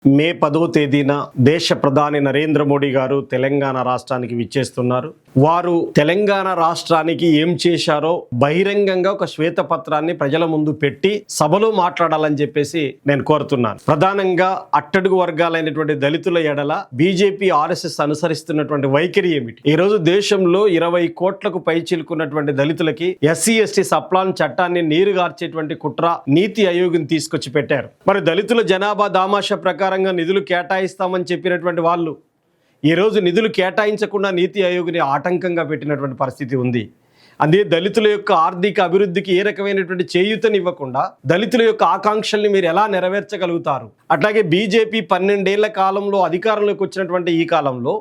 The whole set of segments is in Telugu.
మే 10వ తేదీన దేశ ప్రధాని నరేంద్ర మోడీ గారు తెలంగాణ రాష్ట్రానికి విచ్చేస్తున్నారు. వారు తెలంగాణ రాష్ట్రానికి ఏం చేశారో బహిరంగంగా ఒక శ్వేతపత్రాన్ని ప్రజల ముందు పెట్టి సభలో మాట్లాడాలని చెప్పేసి నేను కోరుతున్నాను. ప్రధానంగా అట్టడుగు వర్గాలైనటువంటి దళితుల ఎడల బీజేపీ ఆర్ఎస్ఎస్ అనుసరిస్తున్నటువంటి వైఖరి ఏమిటి? ఈ రోజు దేశంలో 20 కోట్లకు పైచిలుకున్నటువంటి దళితులకి ఎస్సీ ఎస్టీ సప్లాన్ చట్టాన్ని నీరుగార్చేటువంటి కుట్ర నీతి ఆయోగ్ని తీసుకొచ్చి పెట్టారు. మరి దళితుల జనాభా దామాషా ప్రకారం నిధులు కేటాయిస్తామని చెప్పినటువంటి వాళ్ళు ఈరోజు నిధులు కేటాయించకుండా నీతి ఆయోగ్ని ఆటంకంగా పెట్టినటువంటి పరిస్థితి ఉంది. అదే దళితుల యొక్క ఆర్థిక అభివృద్ధికి ఏ రకమైనటువంటి చేయూతని ఇవ్వకుండా దళితుల యొక్క ఆకాంక్షల్ని మీరు ఎలా నెరవేర్చగలుగుతారు? అట్లాగే బీజేపీ 12 ఏళ్ల కాలంలో అధికారంలోకి వచ్చినటువంటి ఈ కాలంలో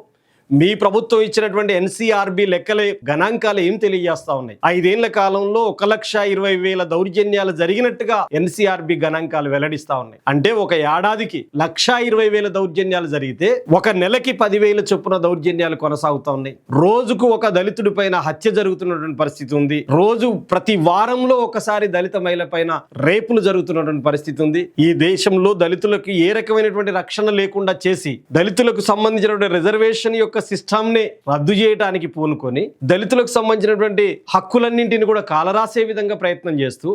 మీ ప్రభుత్వం ఇచ్చినటువంటి ఎన్సీఆర్బీ లెక్కలే గణాంకాలు ఏం తెలియజేస్తా ఉన్నాయి? 5 ఏళ్ల కాలంలో 1,20,000 దౌర్జన్యాలు జరిగినట్టుగా ఎన్సీఆర్బీ గణాంకాలు వెల్లడిస్తా ఉన్నాయి. అంటే ఒక ఏడాదికి 1,20,000 దౌర్జన్యాలు జరిగితే ఒక నెలకి 10,000 చొప్పున దౌర్జన్యాలు కొనసాగుతా ఉన్నాయి. రోజుకు ఒక దళితుడి పైన హత్య జరుగుతున్నటువంటి పరిస్థితి ఉంది. రోజు ప్రతి వారంలో ఒకసారి దళిత మహిళ పైన రేపులు జరుగుతున్నటువంటి పరిస్థితి ఉంది. ఈ దేశంలో దళితులకు ఏ రకమైనటువంటి రక్షణ లేకుండా చేసి దళితులకు సంబంధించినటువంటి రిజర్వేషన్ యొక్క సిస్టమ్ని రద్దు చేయడానికి పూనుకొని దళితులకు సంబంధించినటువంటి హక్కులన్నింటినీ కూడా కాలరాసే విధంగా ప్రయత్నం చేస్తూ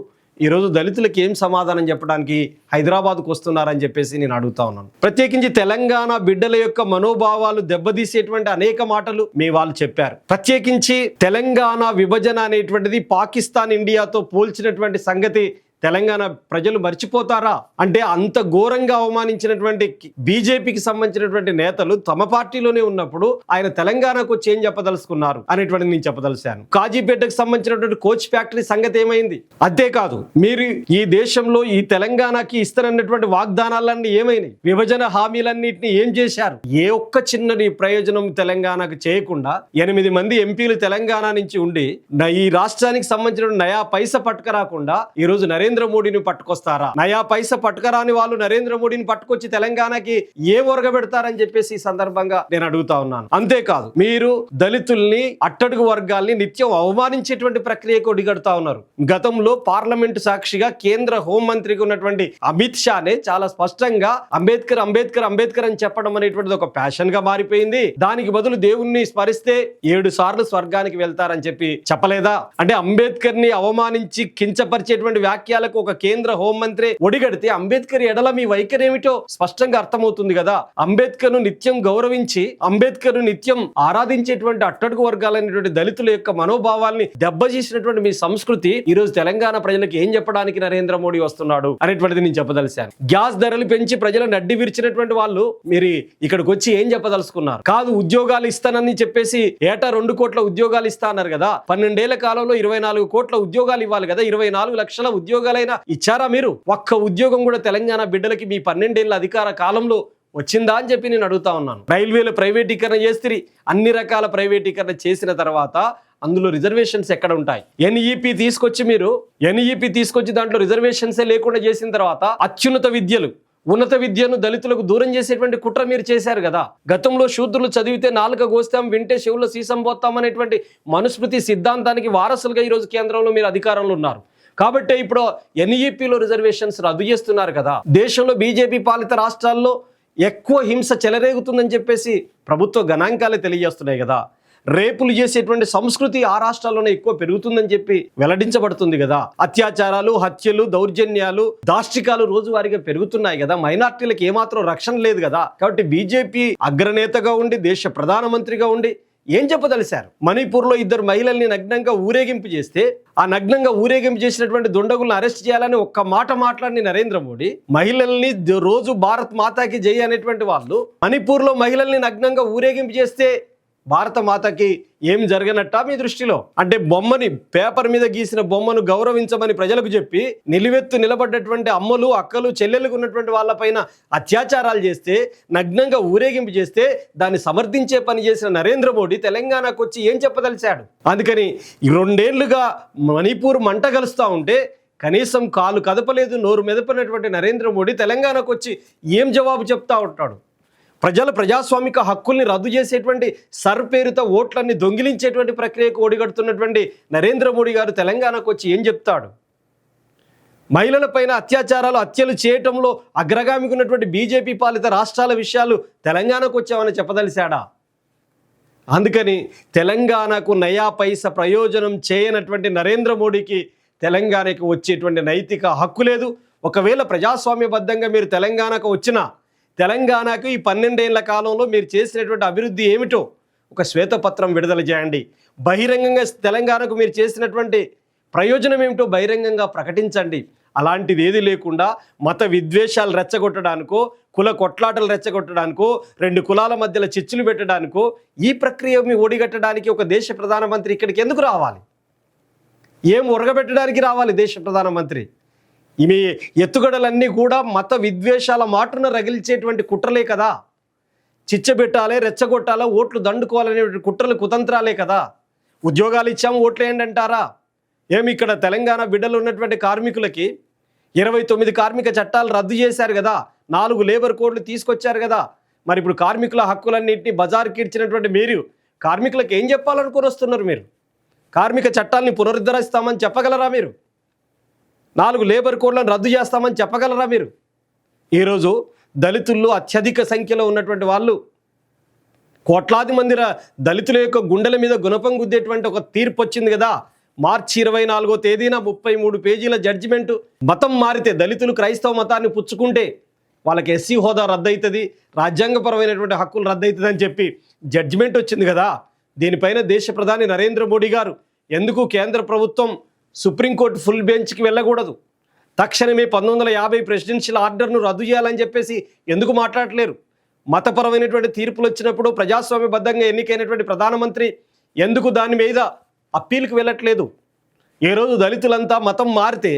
ఈరోజు దళితులకు ఏం సమాధానం చెప్పడానికి హైదరాబాద్కు వస్తున్నారని చెప్పేసి నేను అడుగుతా ఉన్నాను. ప్రత్యేకించి తెలంగాణ బిడ్డల యొక్క మనోభావాలు దెబ్బతీసేటువంటి అనేక మాటలు మీ వాళ్ళు చెప్పారు. ప్రత్యేకించి తెలంగాణ విభజన అనేటువంటిది పాకిస్తాన్ ఇండియాతో పోల్చినటువంటి సంగతి తెలంగాణ ప్రజలు మర్చిపోతారా? అంటే అంత ఘోరంగా అవమానించినటువంటి బీజేపీకి సంబంధించినటువంటి నేతలు తమ పార్టీలోనే ఉన్నప్పుడు ఆయన తెలంగాణకు వచ్చి ఏం చెప్పదలుచుకున్నారు అనేటువంటి నేను చెప్పదలిచాను. కాజీపేటకు సంబంధించినటువంటి కోచ్ ఫ్యాక్టరీ సంగతి ఏమైంది? అంతేకాదు మీరు ఈ దేశంలో ఈ తెలంగాణకి ఇస్తారన్నటువంటి వాగ్దానాలన్నీ ఏమైనాయి? విభజన హామీలన్నింటినీ ఏం చేశారు? ఏ ఒక్క చిన్నది ప్రయోజనం తెలంగాణకు చేయకుండా 8 మంది ఎంపీలు తెలంగాణ నుంచి ఉండి ఈ రాష్ట్రానికి సంబంధించిన నయా పైస పట్టుకరాకుండా ఈ రోజు నరేంద్ర మోడీని పట్టుకొస్తారా? నయా పైస పట్టుకరాని వాళ్ళు నరేంద్ర మోడీని పట్టుకొచ్చి తెలంగాణకి ఏ ఒరగబెడతారని చెప్పేసి ఈ సందర్భంగా నేను అడుగుతా ఉన్నాను. అంతేకాదు మీరు దళితుల్ని అట్టడుగు వర్గాల్ని నిత్యం అవమానించేటువంటి ప్రక్రియకు ఒడిగడుతా ఉన్నారు. గతంలో పార్లమెంటు సాక్షిగా కేంద్ర హోంమంత్రికి ఉన్నటువంటి అమిత్ షానే చాలా స్పష్టంగా అంబేద్కర్ అంబేద్కర్ అంబేద్కర్ అని చెప్పడం అనేటువంటిది ఒక ప్యాషన్ గా మారిపోయింది. దానికి బదులు దేవుణ్ణి స్మరిస్తే 7 సార్లు స్వర్గానికి వెళ్తారని చెప్పి చెప్పలేదా? అంటే అంబేద్కర్ ని అవమానించి కించపరిచేటువంటి వ్యాఖ్యలకు ఒక కేంద్ర హోంమంత్రి ఒడిగడితే అంబేద్కర్ ఎడల మీ వైఖరి ఏమిటో స్పష్టంగా అర్థమవుతుంది కదా. అంబేద్కర్ ను నిత్యం గౌరవించి అంబేద్కర్ ను నిత్యం ఆరాధించేటువంటి అట్టడుగు వర్గాలైనటువంటి దళితుల యొక్క మనోభావాల్ని దెబ్బతీసినటువంటి మీ సంస్కృతి ఈ రోజు తెలంగాణ ప్రజలకు ఏం చెప్పడానికి నరేంద్ర మోడీ వస్తున్నాడు అనేటువంటిది నేను చెప్పదలిచాను. గ్యాస్ ధరలు పెంచి ప్రజలను అడ్డి విరిచినటువంటి వాళ్ళు మీరు ఇక్కడికి వచ్చి ఏం చెప్పదలుచుకున్నారు? కాదు ఉద్యోగాలు ఇస్తానని చెప్పేసి ఏటా 2 కోట్ల ఉద్యోగాలు ఇస్తా అన్నారు కదా. 12 ఏళ్ల కాలంలో 24 కోట్ల ఉద్యోగాలు ఇవ్వాలి కదా. 24 లక్షల ఉద్యోగాలైనా ఇచ్చారా మీరు? ఒక్క ఉద్యోగం కూడా తెలంగాణ బిడ్డలకి మీ 12 ఏళ్ల అధికార కాలంలో వచ్చిందా అని చెప్పి నేను అడుగుతా ఉన్నాను. రైల్వేలు ప్రైవేటీకరణ చేస్తే అన్ని రకాల ప్రైవేటీకరణ చేసిన తర్వాత అందులో రిజర్వేషన్స్ ఎక్కడ ఉంటాయి? ఎన్ఈపీ తీసుకొచ్చి దాంట్లో రిజర్వేషన్సే లేకుండా చేసిన తర్వాత ఉన్నత విద్యను దళితులకు దూరం చేసేటువంటి కుట్ర మీరు చేశారు కదా. గతంలో శూద్రులు చదివితే నాలుక గోస్తాం, వింటే చెవుల్లో సీసం పోతాం అనేటువంటి మనుస్మృతి సిద్ధాంతానికి వారసులుగా ఈరోజు కేంద్రంలో మీరు అధికారంలో ఉన్నారు. కాబట్టి ఇప్పుడు ఎన్ఈపీలో రిజర్వేషన్స్ రద్దు చేస్తున్నారు కదా. దేశంలో బీజేపీ పాలిత రాష్ట్రాల్లో ఎక్కువ హింస చెలరేగుతుందని చెప్పేసి ప్రభుత్వ గణాంకాలే తెలియజేస్తున్నాయి కదా. రేపులు చేసేటువంటి సంస్కృతి ఆ రాష్ట్రాల్లోనే ఎక్కువ పెరుగుతుందని చెప్పి వెల్లడించబడుతుంది కదా. అత్యాచారాలు, హత్యలు, దౌర్జన్యాలు, దాష్టికాలు రోజువారీగా పెరుగుతున్నాయి కదా. మైనార్టీలకు ఏమాత్రం రక్షణ లేదు కదా. కాబట్టి బీజేపీ అగ్రనేతగా ఉండి దేశ ప్రధానమంత్రిగా ఉండి ఏం చెప్పదలిశారు? మణిపూర్లో 2 మహిళల్ని నగ్నంగా ఊరేగింపు చేస్తే ఆ నగ్నంగా ఊరేగింపు చేసినటువంటి దుండగులను అరెస్ట్ చేయాలని ఒక్క మాట మాట్లాడిన నరేంద్ర మోడీ మహిళల్ని రోజు భారత్ మాతాకి జై అనేటువంటి వాళ్ళు మణిపూర్లో మహిళల్ని నగ్నంగా ఊరేగింపు చేస్తే భారత మాతకి ఏం జరగనట్టా మీ దృష్టిలో? అంటే బొమ్మని పేపర్ మీద గీసిన బొమ్మను గౌరవించమని ప్రజలకు చెప్పి నిలువెత్తు నిలబడ్డటువంటి అమ్మలు, అక్కలు, చెల్లెలకు ఉన్నటువంటి వాళ్ళపైన అత్యాచారాలు చేస్తే నగ్నంగా ఊరేగింపు చేస్తే దాన్ని సమర్థించే పని చేసిన నరేంద్ర మోడీ తెలంగాణకు వచ్చి ఏం చెప్పదలిచాడు? అందుకని 2 ఏళ్లుగా మణిపూర్ మంట కలుస్తూ ఉంటే కనీసం కాలు కదపలేదు, నోరు మెదపనటువంటి నరేంద్ర మోడీ తెలంగాణకు వచ్చి ఏం జవాబు చెప్తా ఉంటాడు? ప్రజాస్వామిక హక్కుల్ని రద్దు చేసేటువంటి పేరుతో ఓట్లన్నీ దొంగిలించేటువంటి ప్రక్రియకు ఒడిగడుతున్నటువంటి నరేంద్ర మోడీ గారు తెలంగాణకు వచ్చి ఏం చెప్తాడు? మహిళలపైన అత్యాచారాలు, హత్యలు చేయటంలో అగ్రగామికి ఉన్నటువంటి బీజేపీ పాలిత రాష్ట్రాల విషయాలు తెలంగాణకు వచ్చామని చెప్పదలిశాడా? అందుకని తెలంగాణకు నయా పైస ప్రయోజనం చేయనటువంటి నరేంద్ర మోడీకి తెలంగాణకు వచ్చేటువంటి నైతిక హక్కు లేదు. ఒకవేళ ప్రజాస్వామ్యబద్ధంగా మీరు తెలంగాణకు వచ్చినా తెలంగాణకు ఈ 12 ఏళ్ల కాలంలో మీరు చేసినటువంటి అభివృద్ధి ఏమిటో ఒక శ్వేతపత్రం విడుదల చేయండి. బహిరంగంగా తెలంగాణకు మీరు చేసినటువంటి ప్రయోజనం ఏమిటో బహిరంగంగా ప్రకటించండి. అలాంటిది ఏది లేకుండా మత విద్వేషాలు రెచ్చగొట్టడానికో, కుల కొట్లాటలు రెచ్చగొట్టడానికో, 2 కులాల మధ్యలో చిచ్చులు పెట్టడానికో, ఈ ప్రక్రియ మీ ఓడిగట్టడానికి ఒక దేశ ప్రధానమంత్రి ఇక్కడికి ఎందుకు రావాలి? ఏం ఉరగబెట్టడానికి రావాలి దేశ ప్రధానమంత్రి? మీ ఎత్తుగడలన్నీ కూడా మత విద్వేషాల మాటను రగిల్చేటువంటి కుట్రలే కదా. చిచ్చబెట్టాలి, రెచ్చగొట్టాలి, ఓట్లు దండుకోవాలనే కుట్రలు కుతంత్రాలే కదా. ఉద్యోగాలు ఇచ్చాము ఓట్లు ఏంటి అంటారా? ఏమి ఇక్కడ తెలంగాణ బిడ్డలు ఉన్నటువంటి కార్మికులకి 29 కార్మిక చట్టాలు రద్దు చేశారు కదా, 4 లేబర్ కోడ్లు తీసుకొచ్చారు కదా. మరి ఇప్పుడు కార్మికుల హక్కులన్నింటినీ బజారుకి ఇచ్చినటువంటి మీరు కార్మికులకు ఏం చెప్పాలనుకుని వస్తున్నారు? మీరు కార్మిక చట్టాలని పునరుద్ధరిస్తామని చెప్పగలరా? మీరు 4 లేబర్ కోడ్లను రద్దు చేస్తామని చెప్పగలరా? మీరు ఈరోజు దళితుల్లో అత్యధిక సంఖ్యలో ఉన్నటువంటి వాళ్ళు, కోట్లాది మంది దళితుల యొక్క గుండెల మీద గుణపం గుద్దేటువంటి ఒక తీర్పు వచ్చింది కదా. మార్చి 24వ తేదీన 33 పేజీల జడ్జిమెంటు. మతం మారితే దళితులు క్రైస్తవ మతాన్ని పుచ్చుకుంటే వాళ్ళకి ఎస్సీ హోదా రద్దవుతుంది, రాజ్యాంగపరమైనటువంటి హక్కులు రద్దవుతుంది అని చెప్పి జడ్జిమెంట్ వచ్చింది కదా. దీనిపైన దేశ ప్రధాని నరేంద్ర మోడీ గారు ఎందుకు కేంద్ర ప్రభుత్వం సుప్రీంకోర్టు ఫుల్ బెంచ్కి వెళ్ళకూడదు, తక్షణమే 1950 ప్రెసిడెన్షియల్ ఆర్డర్ను రద్దు చేయాలని చెప్పేసి ఎందుకు మాట్లాడలేరు? మతపరమైనటువంటి తీర్పులు వచ్చినప్పుడు ప్రజాస్వామ్యబద్ధంగా ఎన్నికైనటువంటి ప్రధానమంత్రి ఎందుకు దాని మీద అప్పీల్కి వెళ్ళట్లేదు? ఏ రోజు దళితులంతా మతం మారితే,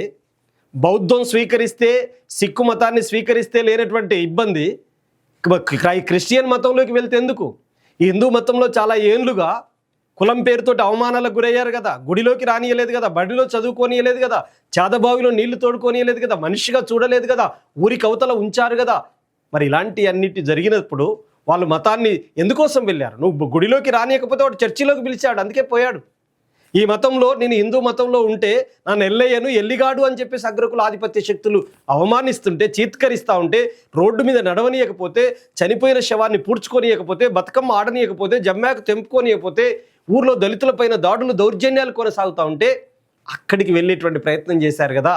బౌద్ధం స్వీకరిస్తే, సిక్కు మతాన్ని స్వీకరిస్తే లేనటువంటి ఇబ్బంది క్రిస్టియన్ మతంలోకి వెళ్తే ఎందుకు? ఈ హిందూ మతంలో చాలా ఏండ్లుగా కులం పేరుతోటి అవమానాలకు గురయ్యారు కదా. గుడిలోకి రానియలేదు కదా, బడిలో చదువుకోనియలేదు కదా, చాదబావిలో నీళ్లు తోడుకోనియలేదు కదా, మనిషిగా చూడలేదు కదా, ఊరికి అవతల ఉంచారు కదా. మరి ఇలాంటి అన్నిటి జరిగినప్పుడు వాళ్ళు మతాన్ని ఎందుకోసం వెళ్ళారు? నువ్వు గుడిలోకి రానియకపోతే వాడు చర్చిలోకి పిలిచాడు, అందుకే పోయాడు. ఈ మతంలో నేను హిందూ మతంలో ఉంటే నన్ను ఎల్లయ్యను, ఎల్లిగాడు అని చెప్పేసి అగ్రకుల ఆధిపత్య శక్తులు అవమానిస్తుంటే, చీత్కరిస్తూ ఉంటే, రోడ్డు మీద నడవనీయకపోతే, చనిపోయిన శవాన్ని పూడ్చుకోనియకపోతే, బతుకమ్మ ఆడనీయకపోతే, జమ్మాకు తెంపుకోనియకపోతే, ఊర్లో దళితులపైన దాడులు, దౌర్జన్యాలు కొనసాగుతూ ఉంటే అక్కడికి వెళ్ళేటువంటి ప్రయత్నం చేశారు కదా.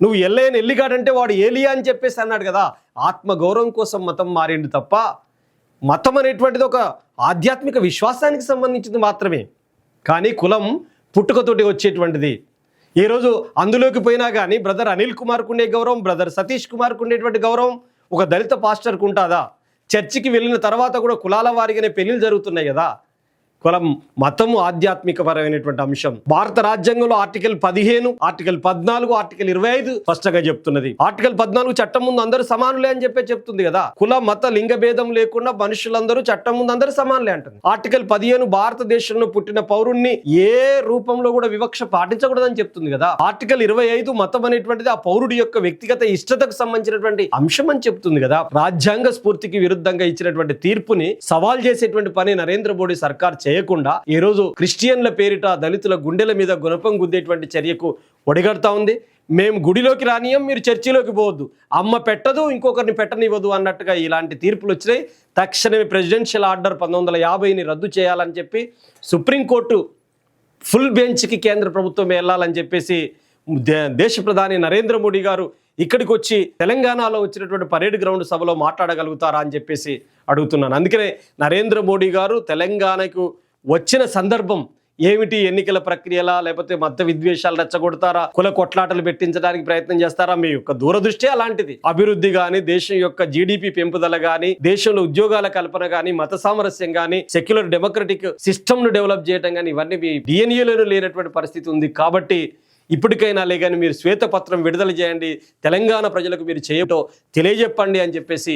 నువ్వు ఎల్లయ్యను, ఎల్లిగాడంటే వాడు ఏలియా అని చెప్పేసి అన్నాడు కదా. ఆత్మగౌరవం కోసం మతం మారిండు తప్ప మతం అనేటువంటిది ఒక ఆధ్యాత్మిక విశ్వాసానికి సంబంధించింది మాత్రమే. కానీ కులం పుట్టుకతోటి వచ్చేటువంటిది. ఈరోజు అందులోకి పోయినా కానీ బ్రదర్ అనిల్ కుమార్కు ఉండే గౌరవం, బ్రదర్ సతీష్ కుమార్కు ఉండేటువంటి గౌరవం ఒక దళిత పాస్టర్కు ఉంటుందా? చర్చికి వెళ్ళిన తర్వాత కూడా కులాల వారిగానే పెళ్లిళ్ళు జరుగుతున్నాయి కదా. కులం మతము ఆధ్యాత్మికపరమైనటువంటి అంశం. భారత రాజ్యాంగంలో ఆర్టికల్ 15, ఆర్టికల్ 14, ఆర్టికల్ 25 స్పష్టంగా చెప్తున్నది. ఆర్టికల్ 14 చట్టం ముందు అందరూ సమానులే అని చెప్పి చెప్తుంది కదా. కుల మత లింగ భేదం లేకుండా మనుషులందరూ చట్టం ముందు అందరూ సమానులే అంటుంది. ఆర్టికల్ 15 భారతదేశంలో పుట్టిన పౌరుణ్ణి ఏ రూపంలో కూడా వివక్ష పాటించకూడదని చెప్తుంది కదా. ఆర్టికల్ 25 మతం అనేటువంటిది ఆ పౌరుడి యొక్క వ్యక్తిగత ఇష్టతకు సంబంధించినటువంటి అంశం అని చెప్తుంది కదా. రాజ్యాంగ స్ఫూర్తికి విరుద్ధంగా ఇచ్చినటువంటి తీర్పుని సవాల్ చేసేటువంటి పని నరేంద్ర మోడీ సర్కార్ చేయకుండా ఈ రోజు క్రిస్టియన్ల పేరిట దళితుల గుండెల మీద గుణపం గుద్దేటువంటి చర్యకు ఒడిగడతా ఉంది. మేము గుడిలోకి రానియం, మీరు చర్చిలోకి పోవద్దు, అమ్మ పెట్టదు, ఇంకొకరిని పెట్టనివ్వదు అన్నట్టుగా ఇలాంటి తీర్పులు వచ్చినాయి. తక్షణమే ప్రెసిడెన్షియల్ ఆర్డర్ 1950ని రద్దు చేయాలని చెప్పి సుప్రీంకోర్టు ఫుల్ బెంచ్కి కేంద్ర ప్రభుత్వం వెళ్ళాలని చెప్పేసి దేశ ప్రధాని నరేంద్ర మోడీ గారు ఇక్కడికి వచ్చి తెలంగాణలో వచ్చినటువంటి పరేడ్ గ్రౌండ్ సభలో మాట్లాడగలుగుతారా అని చెప్పేసి అడుగుతున్నాను. అందుకనే నరేంద్ర మోడీ గారు తెలంగాణకు వచ్చిన సందర్భం ఏమిటి? ఎన్నికల ప్రక్రియలా, లేకపోతే మత విద్వేషాలు రెచ్చగొడతారా, కుల కొట్లాటలు పెట్టించడానికి ప్రయత్నం చేస్తారా? మీ యొక్క దూరదృష్టి అలాంటిది. అభివృద్ధి కానీ, దేశం యొక్క జీడిపి పెంపుదల కానీ, దేశంలో ఉద్యోగాల కల్పన కానీ, మత సామరస్యం కానీ, సెక్యులర్ డెమోక్రటిక్ సిస్టమ్ను డెవలప్ చేయడం కానీ, ఇవన్నీ మీ డిఎన్ఏలోనూ లేనటువంటి పరిస్థితి ఉంది. కాబట్టి ఇప్పటికైనా లేగాని మీరు శ్వేతపత్రం విడుదల చేయండి, తెలంగాణ ప్రజలకు మీరు చేయటో తెలియజెప్పండి అని చెప్పేసి